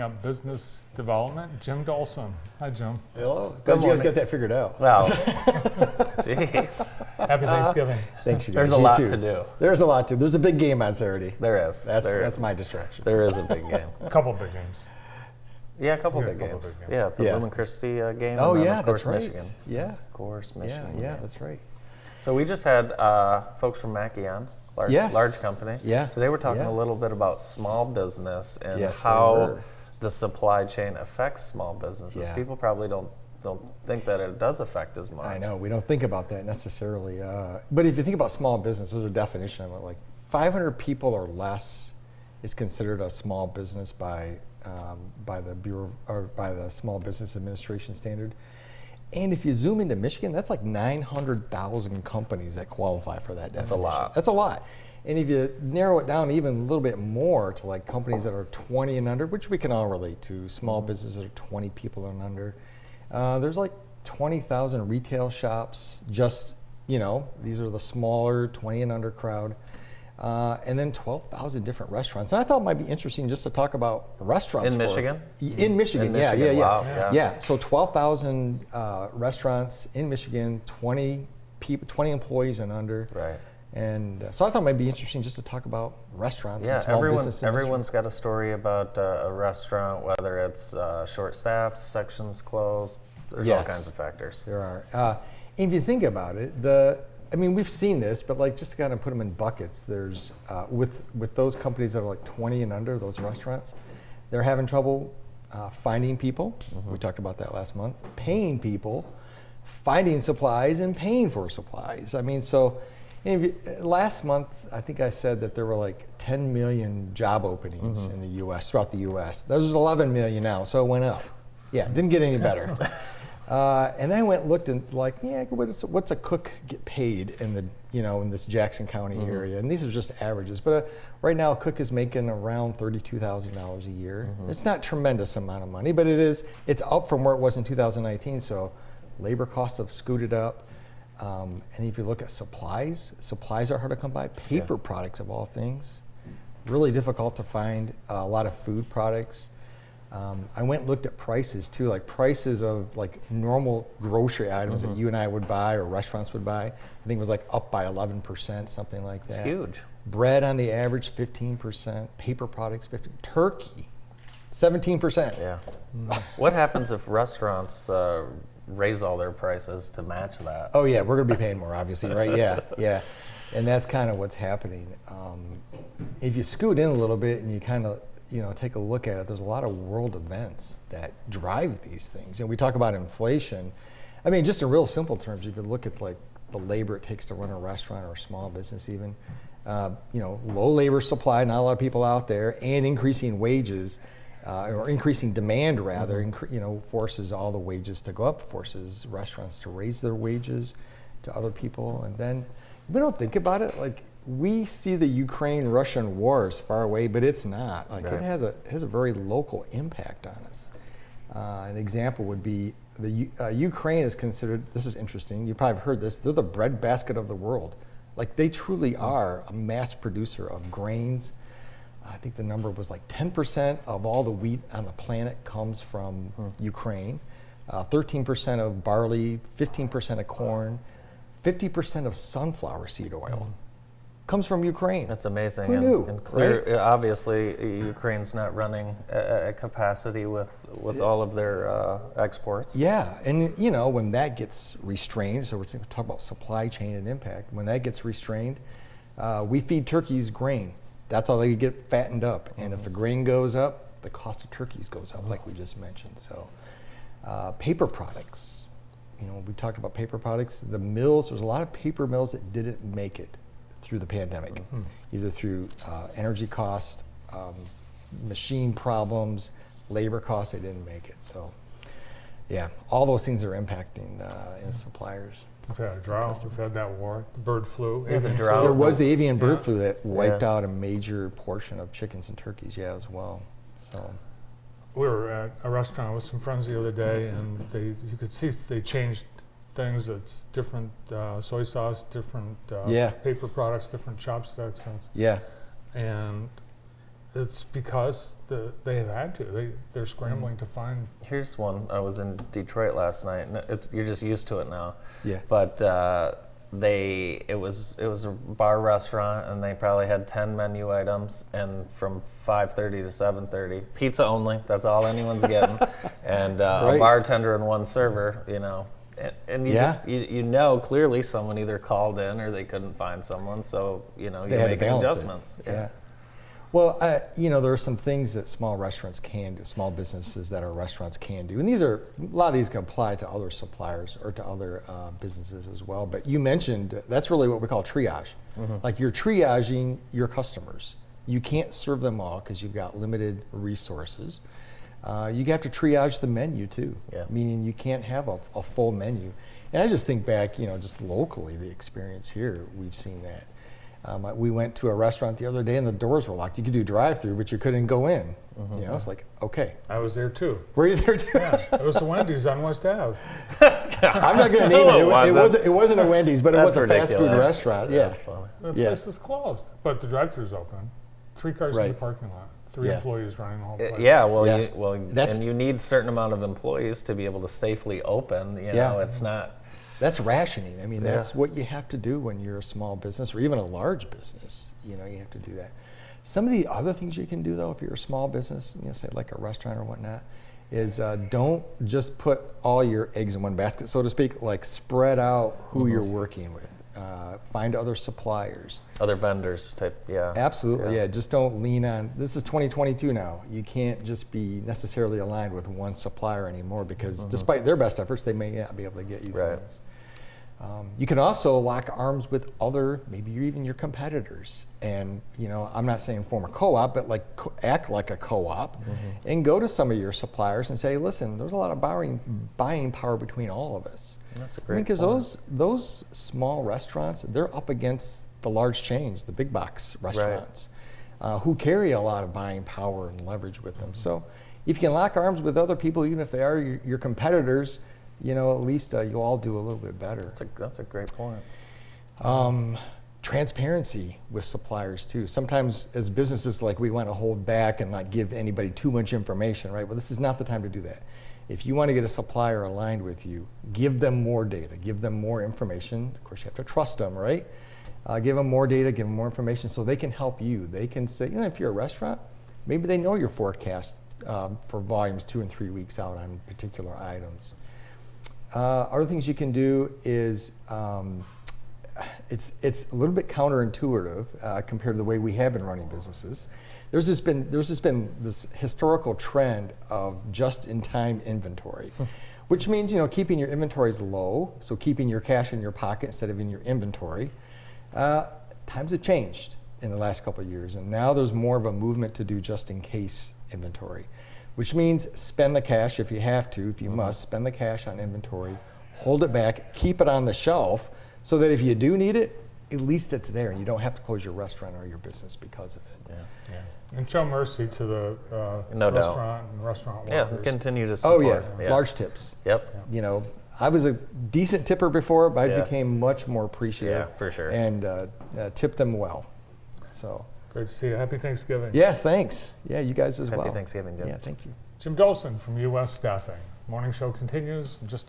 up business development, Jim Dolson. Hi, Jim. Hello. Glad you guys got that figured out. Wow. Jeez. Happy Thanksgiving. Thanks, you guys. There's a You lot too. to do. There's a lot to do. There's a big game on Saturday. There is. That's my distraction. There is a big game. A couple big games. Yeah, a couple Yeah, big a couple games. big games. Yeah, the Yeah. Blooming Christie game. Oh and then, yeah, of course, that's right. Michigan. Yeah. Of course, Michigan. Yeah, game. that's right. So we just had folks from Mackey on, Yes. large company. Yeah. Today we're talking Yeah. a little bit about small business and Yes, they how were. the supply chain affects small businesses. Yeah. People probably don't think that it does affect as much. I know, we don't think about that necessarily. But if you think about small business, there's a definition of it. Like 500 people or less is considered a small business by the Bureau or by the Small Business Administration standard. And if you zoom into Michigan, that's like 900,000 companies that qualify for that definition. That's a lot. That's a lot. And if you narrow it down even a little bit more to like companies that are 20 and under, which we can all relate to, small businesses that are 20 people and under, there's like 20,000 retail shops, just, these are the smaller 20 and under crowd. And then 12,000 different restaurants. And I thought it might be interesting just to talk about restaurants. In Michigan? In Michigan, yeah. Wow, Yeah, so 12,000 restaurants in Michigan, 20 employees and under. Right. And so I thought it might be interesting just to talk about restaurants Yeah, and small business. everyone's got a story about a restaurant, whether it's short-staffed, sections closed. There's all kinds of factors. There are. If you think about it, we've seen this, but like just to kind of put them in buckets, there's with those companies that are like 20 and under, those restaurants, they're having trouble finding people. Mm-hmm. We talked about that last month. Paying people, finding supplies, and paying for supplies. Last month, I think I said that there were like 10 million job openings in the U.S., throughout the U.S. There's 11 million now, so it went up. Yeah, it didn't get any better. And I went and looked and what's a cook get paid in the in this Jackson County area? And these are just averages. But right now, a cook is making around $32,000 a year. It's not a tremendous amount of money, but it's up from where it was in 2019. So labor costs have scooted up. And if you look at supplies are hard to come by. Paper products of all things, really difficult to find. A lot of food products. I went and looked at prices too, like prices of like normal grocery items that you and I would buy or restaurants would buy. I think it was like up by 11%, something like that. It's huge. Bread on the average, 15%. Paper products, 15%. Turkey, 17%. Yeah. What happens if restaurants raise all their prices to match that? Oh yeah, we're gonna be paying more, obviously, right? Yeah. And that's kind of what's happening. If you scoot in a little bit and you kind of take a look at it, there's a lot of world events that drive these things. We talk about inflation. I mean, just in real simple terms, if you look at like the labor it takes to run a restaurant or a small business even, low labor supply, not a lot of people out there, and increasing wages, or increasing demand rather, forces all the wages to go up, forces restaurants to raise their wages to other people. And then we don't think about it, like, we see the Ukraine-Russian war as far away, but it's not. Like Right. it has a very local impact on us. An example would be Ukraine is considered. This is interesting. You probably have heard this. They're the breadbasket of the world. Like they truly are a mass producer of grains. I think the number was like 10% of all the wheat on the planet comes from Ukraine. 13% of barley, 15% of corn, 50% of sunflower seed oil. Comes from Ukraine. That's amazing. Who knew? And clear, obviously, Ukraine's not running at capacity with all of their exports. Yeah, and when that gets restrained, so we're going to talk about supply chain and impact. When that gets restrained, we feed turkeys grain. That's how they get fattened up. And if the grain goes up, the cost of turkeys goes up, like we just mentioned. So, paper products. We talked about paper products. The mills. There's a lot of paper mills that didn't make it through the pandemic, either through energy cost, machine problems, labor costs. They didn't make it. So, yeah, all those things are impacting suppliers. We've had a drought. We've had that war, the bird flu. Yeah, the avian drought. flu. There was the avian bird flu that wiped Yeah. out a major portion of chickens and turkeys, as well. So, We were at a restaurant with some friends the other day, and you could see they changed things. It's different soy sauce, different paper products, different chopsticks, yeah. and it's because they have had to. They're scrambling to find. Here's one. I was in Detroit last night, and you're just used to it now. Yeah. But it was a bar restaurant, and they probably had 10 menu items, and from 5:30 to 7:30, pizza only. That's all anyone's getting, and Right. a bartender and one server. You know, and you Yeah. just you know clearly someone either called in or they couldn't find someone, so you know They you're had to making balance adjustments. it. Yeah. Well, there are some things that small restaurants can do, small businesses that our restaurants can do. And a lot of these can apply to other suppliers or to other businesses as well. But you mentioned, that's really what we call triage. Like you're triaging your customers. You can't serve them all because you've got limited resources. You have to triage the menu too, meaning you can't have a full menu. And I just think back, just locally, the experience here, we've seen that. We went to a restaurant the other day and the doors were locked. You could do drive-through, but you couldn't go in. It's like, okay. I was there too. Were you there too? Yeah, it was the Wendy's on West Ave. I'm not going to name it. It wasn't a Wendy's, but it was a fast food ridiculous. restaurant. Yeah. That's funny. The place is closed, but the drive-thru's open. 3 cars in the Right. parking lot. 3 employees running the whole place. And you need a certain amount of employees to be able to safely open. You know, it's not. That's rationing. I mean, that's what you have to do when you're a small business or even a large business. You have to do that. Some of the other things you can do, though, if you're a small business, say like a restaurant or whatnot, is don't just put all your eggs in one basket, so to speak. Like spread out who you're working with. Find other suppliers. Other vendors type, Absolutely, yeah. Just don't lean on, this is 2022 now. You can't just be necessarily aligned with one supplier anymore because despite their best efforts, they may not be able to get you things. You can also lock arms with maybe even your competitors. And, I'm not saying form a co-op, but act like a co-op and go to some of your suppliers and say, listen, there's a lot of buying power between all of us. That's a great Because those small restaurants, they're up against the large chains, the big box restaurants, who carry a lot of buying power and leverage with them. So if you can lock arms with other people, even if they are your competitors, at least you'll all do a little bit better. That's a great point. Transparency with suppliers too. Sometimes as businesses, we want to hold back and not give anybody too much information, right? Well, this is not the time to do that. If you want to get a supplier aligned with you, give them more data, give them more information. Of course, you have to trust them, right? Give them more data, give them more information so they can help you. They can say, if you're a restaurant, maybe they know your forecast for volumes 2 and 3 weeks out on particular items. Other things you can do is, it's a little bit counterintuitive compared to the way we have been running businesses. There's just been this historical trend of just-in-time inventory, which means keeping your inventories low, so keeping your cash in your pocket instead of in your inventory. Times have changed in the last couple of years, and now there's more of a movement to do just-in-case inventory, which means spend the cash if you have to, if you must, spend the cash on inventory, hold it back, keep it on the shelf, so that if you do need it, at least it's there and you don't have to close your restaurant or your business because of it. Yeah. And show mercy to the restaurant and restaurant workers. Yeah, continue to support. Large tips. Yep. I was a decent tipper before, but I became much more appreciative. Yeah, for sure. And tip them well. So. Great to see you. Happy Thanksgiving. Yes, thanks. Yeah, you guys as well. Happy Thanksgiving, Jim. Yeah, thank you. Jim Dolson from U.S. Staffing. Morning show continues in just a